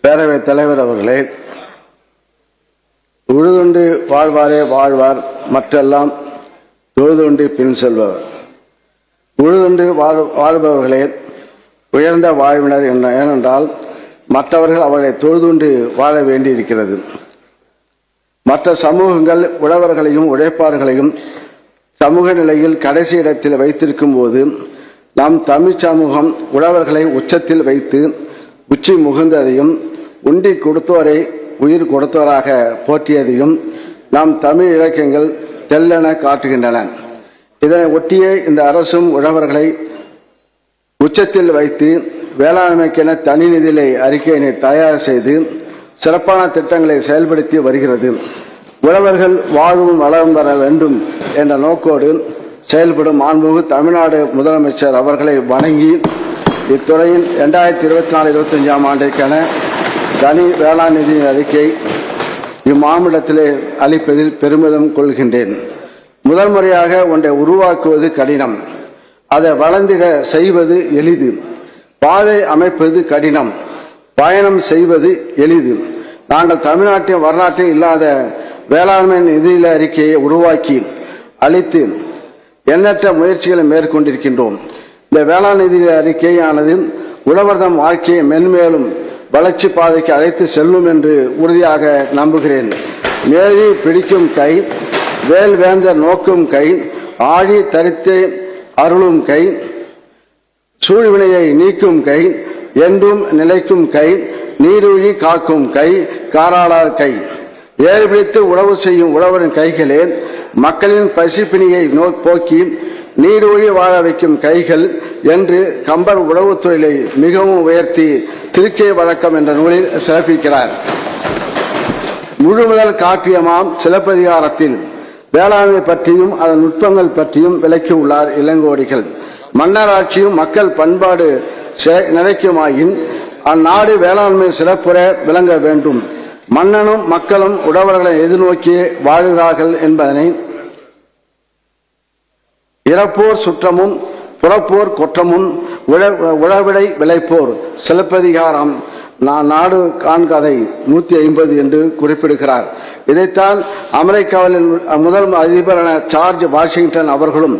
பேரவைத் தலைவர் அவர்களே, உழுதுண்டு வாழ்வாரே வாழ்வார், மற்றெல்லாம் தொழுதுண்டு பின் செல்பவர். உழுதுண்டு வாழ்பவர்களே உயர்ந்த வாழ்வினர். ஏனென்றால் மற்றவர்கள் அவர்களை தொழுதுண்டு வாழ வேண்டியிருக்கிறது. மற்ற சமூகங்கள் உழவர்களையும் உழைப்பாளர்களையும் சமூக நிலையில் கடைசி இடத்தில் வைத்திருக்கும் போது நம் தமிழ் சமூகம் உழவர்களை உச்சத்தில் வைத்து உச்சி முகுந்ததையும் உண்டி கொடுத்தோரை உயிர் கொடுத்தோராக போற்றியதையும் நம் தமிழ் இலக்கியங்கள் தெல்லென காட்டுகின்றன. இதனை ஒட்டிய இந்த அரசும் உழவர்களை உச்சத்தில் வைத்து வேளாண்மைக்கென தனி நிதியை அறிக்கையினை தயார் செய்து சிறப்பான திட்டங்களை செயல்படுத்தி வருகிறது. உழவர்கள் வாழ்வும் வளம் பெற வேண்டும் என்ற நோக்கோடு செயல்படும் மாண்புமிகு தமிழ்நாடு முதலமைச்சர் அவர்களை வணங்கி இத்துறையின் 2024-25 ஆண்டிற்கான தனி வேளாண் நிதி அறிக்கை இம்மாநிலத்திலே அளிப்பதில் பெருமிதம் கொள்கின்றேன். முதல் முறையாக ஒன்றை உருவாக்குவது கடினம், அதை வளர்ந்திட செய்வது எளிது. பாதை அமைப்பது கடினம், பயணம் செய்வது எளிது. நாங்கள் தமிழ்நாட்டின் வரலாற்றில் இல்லாத வேளாண்மை நிதி அறிக்கையை உருவாக்கி அளித்து எண்ணற்ற முயற்சிகளை மேற்கொண்டிருக்கின்றோம். இந்த வேளாண் நிதி அறிக்கையானது உழவர்தம் வாழ்க்கையை மென்மேலும் வளர்ச்சி பாதைக்கு அழைத்து செல்லும் என்று உறுதியாக நம்புகிறேன். மேரி பிடிக்கும் கை, வேல் வேந்தர் நோக்கும் கை, ஆழி தரித்து அருளும் கை, சூழ்வினையை நீக்கும் கை, என்றும் நிலைக்கும் கை, நீரூழி காக்கும் கை, காராளார் கை. ஏறு பிடித்து உழவு செய்யும் உழவரின் கைகளே மக்களின் பசிப்பிணியை போக்கி நீரூழி வாழ வைக்கும் கைகள் என்று கம்பர் உழவுத் தொழிலை மிகவும் உயர்த்தி திருக்கை வழக்கம் என்ற நூலில் சிறப்பிக்கிறார். முழுமுதல் காப்பியமாம் சிலப்பதிகாரத்தில் வேளாண்மை பற்றியும் அதன் நுட்பங்கள் பற்றியும் விளக்கியுள்ளார் இளங்கோடிகள். மன்னராட்சியும் மக்கள் பண்பாடு நிலைக்குமாயின் அந்நாடு வேளாண்மை சிறப்புற விளங்க வேண்டும். மன்னனும் மக்களும் உழவர்களை எதிர்நோக்கி வாழ்கிறார்கள் என்பதனை இறப்போர் சுற்றமும் புறப்போர் கொற்றமும் உழவிடை விளைப்போர் சிலப்பதிகாரம் நாடு காண்கதை 150 என்று குறிப்பிடுகிறார். இதைத்தான் அமெரிக்காவில் முதல் அதிபரான ஜார்ஜ் வாஷிங்டன் அவர்களும்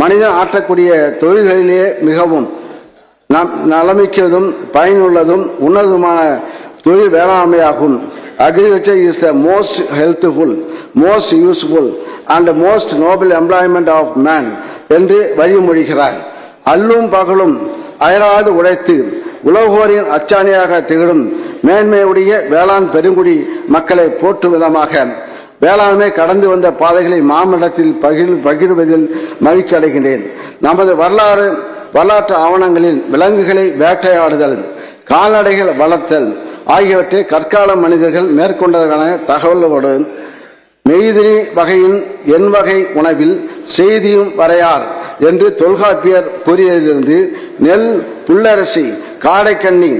மனிதன் ஆற்றக்கூடிய தொழில்களிலேயே மிகவும் நலமிக்கதும் பயனுள்ளதும் உன்னதமான தொழில் வேளாண்மையாகும். Agriculture is the most healthful, most useful and most noble employment of man என்று வழிமொழிகிறார். அல்லும் பகலும் அயராது உழைத்து உலகோரின் அச்சாணியாக திகழும் மேன்மையுடைய வேளாண் பெருங்குடி மக்களை போற்றும் விதமாக வேளாண்மை கடந்து வந்த பாதைகளை மாமண்டலத்தில் பகிர்வதில் மகிழ்ச்சி அடைகின்றேன். நமது வரலாற்று ஆவணங்களில் விலங்குகளை வேட்டையாடுதல், கால்நடைகள் வளர்த்தல் ஆகியவற்றை கற்கால மனிதர்கள் மேற்கொண்டதற்கான தகவலோடு மெய்திரி வகையின் எண் வகை உணவில் செய்தியும் வரையார் என்று தொல்காப்பியர் கூறியதிலிருந்து நெல், புல்லரிசி, காடைக்கண்ணி,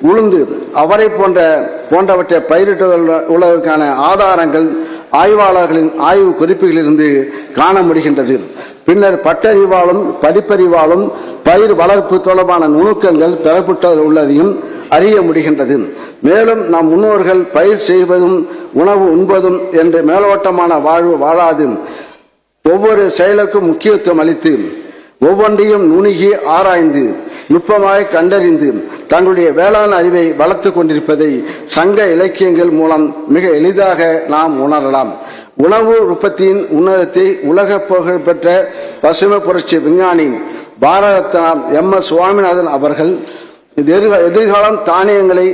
உளுந்து, அவரை போன்றவற்றை பயிரிட்டுள்ளதற்கான ஆதாரங்கள் ஆய்வாளர்களின் ஆய்வு குறிப்புகளிலிருந்து காண முடிகின்றது. பின்னர் பட்டறிவாலும் படிப்பறிவாலும் பயிர் வளர்ப்பு தொடர்பான நுணுக்கங்கள் பெறப்பட்டு உள்ளதையும் அறிய முடிகின்றது. மேலும் நம் முன்னோர்கள் பயிர் செய்வதும் உணவு உண்பதும் என்று மேலோட்டமான வாழ்வு வாழாது ஒவ்வொரு செயலுக்கும் முக்கியத்துவம் அளித்து ஒவ்வொன்றையும் நுணுகி ஆராய்ந்து நுட்பமாய் கண்டறிந்து தங்களுடைய வேளாண் அறிவை வளர்த்து கொண்டிருப்பதை சங்க இலக்கியங்கள் மூலம் மிக எளிதாக நாம் உணரலாம். உணவு உற்பத்தியின் உன்னதத்தை உலக புகழ்பெற்ற பசுமை புரட்சி விஞ்ஞானி பாரதரத்னா MS சுவாமிநாதன் அவர்கள் எதிர்காலம் தானியங்களை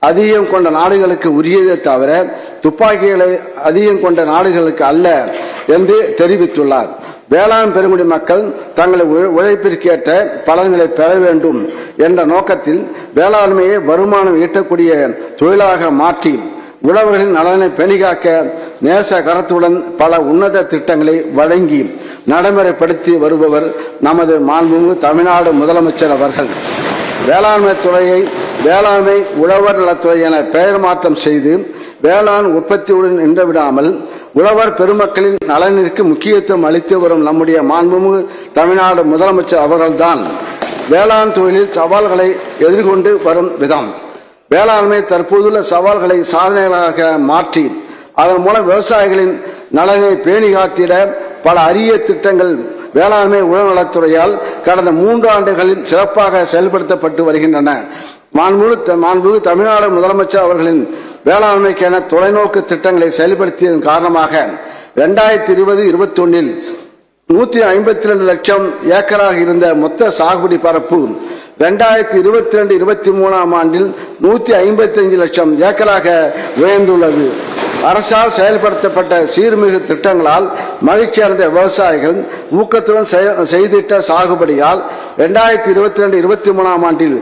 அதிகம் கொண்ட நாடுகளுக்கு உரியதை தவிர துப்பாக்கிகளை அதிகம் கொண்ட நாடுகளுக்கு அல்ல என்று தெரிவித்துள்ளார். வேளாண் பெருங்குடி மக்கள் தங்களை உழைப்பிற்கேற்ற பலன்களை பெற வேண்டும் என்ற நோக்கத்தில் வேளாண்மையை வருமானம் ஈட்டக்கூடிய தொழிலாக மாற்றி உழவர்களின் நலனை பேணிகாக்க நேச கரத்துடன் பல உன்னத திட்டங்களை வழங்கி நடைமுறைப்படுத்தி வருபவர் நமது மாண்புமிகு தமிழ்நாடு முதலமைச்சர் அவர்கள். வேளாண்மை துறையை வேளாண்மை உழவர் நலத்துறை என பெயர் மாற்றம் செய்து வேளாண் உற்பத்தியுடன் நின்றுவிடாமல் உழவர் பெருமக்களின் நலனிற்கு முக்கியத்துவம் அளித்து வரும் நம்முடைய மாண்புமிகு தமிழ்நாடு முதலமைச்சர் அவர்கள்தான் வேளாண் தொழிலில் சவால்களை எதிர்கொண்டு வரும் விதம், வேளாண்மை தற்போதுள்ள சவால்களை சாதனைகளாக மாற்றி அதன் மூலம் விவசாயிகளின் நலனை பேணி காத்திட பல அரிய திட்டங்கள் வேளாண்மை உழவுநலத்துறையால் கடந்த 3 ஆண்டுகளில் சிறப்பாக செயல்படுத்தப்பட்டு வருகின்றன. மாண்புமிகு தமிழ்நாடு முதலமைச்சர் அவர்களின் வேளாண்மைக்கான தொலைநோக்கு திட்டங்களை செயல்படுத்தியதன் காரணமாக 2020-21 152 லட்சம் ஏக்கராக இருந்த மொத்த சாகுபடி பரப்பு 2022-23 ஆண்டில் 155 லட்சம் ஏக்கராக உயர்ந்துள்ளது. அரசால் செயல்படுத்தப்பட்ட சீர்மிகு திட்டங்களால் மகிழ்ச்சி அடைந்த விவசாயிகள் ஊக்கத்துடன் செய்திட்ட சாகுபடியால் 2022-23 ஆண்டில்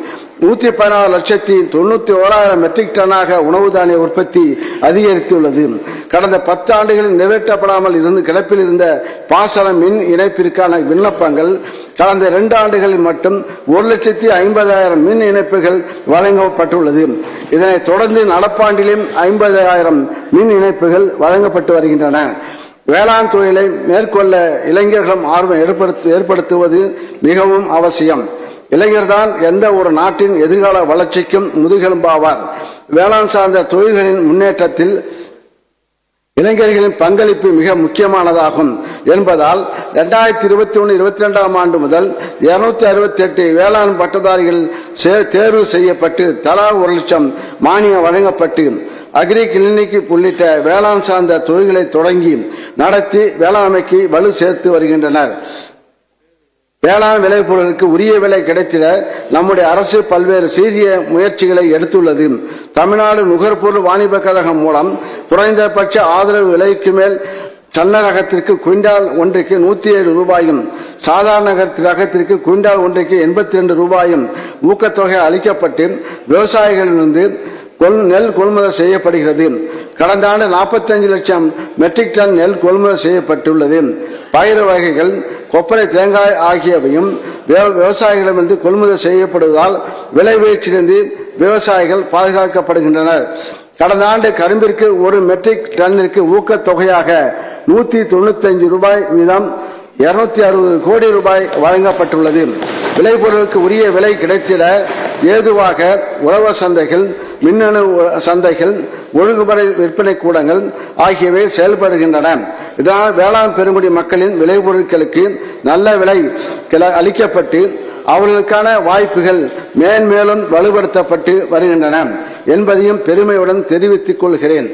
116,91,000 மெட்ரிக் டன்னாக உணவு தானிய உற்பத்தி அதிகரித்துள்ளது. கடந்த 10 ஆண்டுகளில் நிறைவேற்றப்படாமல் கிடப்பில் இருந்த பாசன மின் இணைப்பிற்கான விண்ணப்பங்கள் கடந்த 2 ஆண்டுகளில் மட்டும் 1,50,000 மின் இணைப்புகள் வழங்கப்பட்டுள்ளது. இதனைத் தொடர்ந்து நடப்பாண்டிலும் 50,000 மின் இணைப்புகள் வழங்கப்பட்டு வருகின்றன. வேளாண் தொழிலை மேற்கொள்ள இளைஞர்களும் ஆர்வம் ஏற்படுத்துவது மிகவும் அவசியம். இளைஞர்தான் எந்த ஒரு நாட்டின் எதிர்கால வளர்ச்சிக்கும் முதுகெலும்பாவார். வேளாண் சார்ந்த தொழில்களின் முன்னேற்றத்தில் இளைஞர்களின் பங்களிப்பு மிக முக்கியமானதாகும் என்பதால் 2021-22 ஆண்டு முதல் 268 வேளாண் பட்டதாரிகள் தேர்வு செய்யப்பட்டு தலா 1 லட்சம் மானியம் வழங்கப்பட்டு அக்ரி கிளினிக் உள்ளிட்ட வேளாண் சார்ந்த தொழில்களை தொடங்கி நடத்தி வேளாண்மைக்கு வலு சேர்த்து வருகின்றனர். வேளாண் விளைபொருளுக்கு உரிய விலை கிடைத்திட நம்முடைய அரசு பல்வேறு சீரிய முயற்சிகளை எடுத்துள்ளது. தமிழ்நாடு நுகர்பொருள் வாணிப கழகம் மூலம் குறைந்தபட்ச ஆதரவு விலைக்கு மேல் சன்ன ரகத்திற்கு குவிண்டால் ஒன்றுக்கு 107 ரூபாயும் சாதாரண ரகத்திற்கு குவிண்டால் ஒன்றுக்கு 82 ரூபாயும் ஊக்கத்தொகை அளிக்கப்பட்டு விவசாயிகளிலிருந்து நெல் கொள்முதல் செய்யப்படுகிறது. கடந்த ஆண்டு 45 லட்சம் மெட்ரிக் டன் நெல் கொள்முதல் செய்யப்பட்டுள்ளது. பயிறு வகைகள், கொப்பரை, தேங்காய் ஆகியவையும் விவசாயிகளிடமிருந்து கொள்முதல் செய்யப்படுவதால் விலை வீழ்ச்சியிலிருந்து விவசாயிகள் பாதுகாக்கப்படுகின்றனர். கடந்த ஆண்டு கரும்பிற்கு 1 மெட்ரிக் டன்னிற்கு ஊக்கத்தொகையாக 195 ரூபாய் வீதம் 260 கோடி ரூபாய் வழங்கப்பட்டுள்ளது. விளைபொருளுக்கு உரிய விலை கிடைத்திட ஏதுவாக உழவர் சந்தைகள், மின்னணு சந்தைகள், ஒழுங்குமுறை விற்பனை கூடங்கள் ஆகியவை செயல்படுகின்றன. இதனால் வேளாண் பெருங்குடி மக்களின் விளைபொருட்களுக்கு நல்ல விலை அளிக்கப்பட்டு அவர்களுக்கான வாய்ப்புகள் மேன்மேலும் வலுப்படுத்தப்பட்டு வருகின்றன என்பதையும் பெருமையுடன் தெரிவித்துக் கொள்கிறேன்.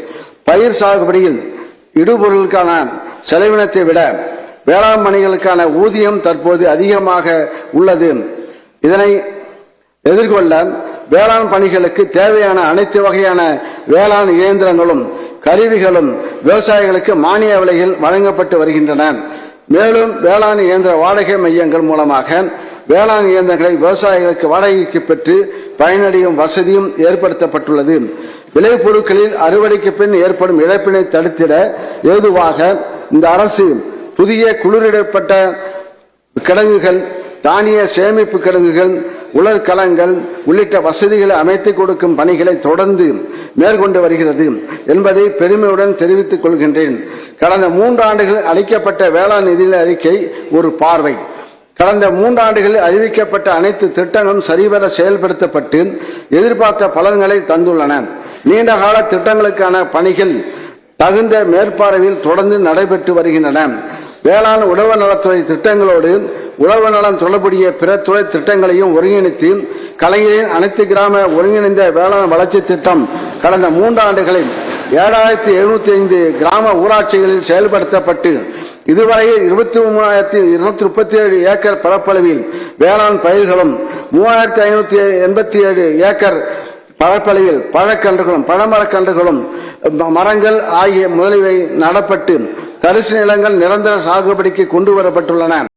பயிர் சாகுபடியில் இடுபொருளுக்கான செலவினத்தை விட வேளாண் பணிகளுக்கான ஊதியம் தற்போது அதிகமாக உள்ளது. இதனை எதிர்கொள்ள வேளாண் பணிகளுக்கு தேவையான அனைத்து வகையான வேளாண் இயந்திரங்களும் கருவிகளும் விவசாயிகளுக்கு மானிய விலையில் வழங்கப்பட்டு வருகின்றன. மேலும் வேளாண் இயந்திர வாடகை மையங்கள் மூலமாக வேளாண் இயந்திரங்களை விவசாயிகளுக்கு வாடகைக்கு பெற்று பயனடையும் வசதியும் ஏற்படுத்தப்பட்டுள்ளது. விளைபொருட்களில் அறுவடைக்கு பின் ஏற்படும் இழப்பினை தடுத்திட ஏதுவாக இந்த அரசு புதிய குளிரிடப்பட்ட கிடங்குகள், தானிய சேமிப்பு கிடங்குகள், உலர்களங்கள் உள்ளிட்ட வசதிகளை அமைத்துக் கொடுக்கும் பணிகளை தொடர்ந்து மேற்கொண்டு வருகிறது என்பதை பெருமையுடன் தெரிவித்துக் கொள்கின்றேன். கடந்த 3 ஆண்டுகளில் அளிக்கப்பட்ட வேளாண் நிதி அறிக்கை ஒரு பார்வை. கடந்த 3 ஆண்டுகளில் அறிவிக்கப்பட்ட அனைத்து திட்டங்களும் சரிவர செயல்படுத்தப்பட்டு எதிர்பார்த்த பலன்களை தந்துள்ளன. நீண்டகால திட்டங்களுக்கான பணிகள் தகுந்த மேற்பார்வையில் தொடர்ந்து நடைபெற்று வருகின்றன. வேளாண் உழவு நலத்துறை திட்டங்களோடு உழவு நலம் தொடர்புடைய பிற துறை திட்டங்களையும் ஒருங்கிணைத்து கலைஞரின் அனைத்து கிராம ஒருங்கிணைந்த வேளாண் வளர்ச்சி திட்டம் கடந்த 3 ஆண்டுகளில் 7705 கிராம ஊராட்சிகளில் செயல்படுத்தப்பட்டு இதுவரை 23,237 ஏக்கர் பரப்பளவில் வேளாண் பயிர்களும் 3,587 ஏக்கர் பரப்பளவில் பழக்கன்றுகளும் பழமரக்கன்றுகளும் மரங்கள் ஆகிய முதலியவை நடப்பட்டு தரிசு நிலங்கள் நிரந்தர சாகுபடிக்கு கொண்டு வரப்பட்டுள்ளன.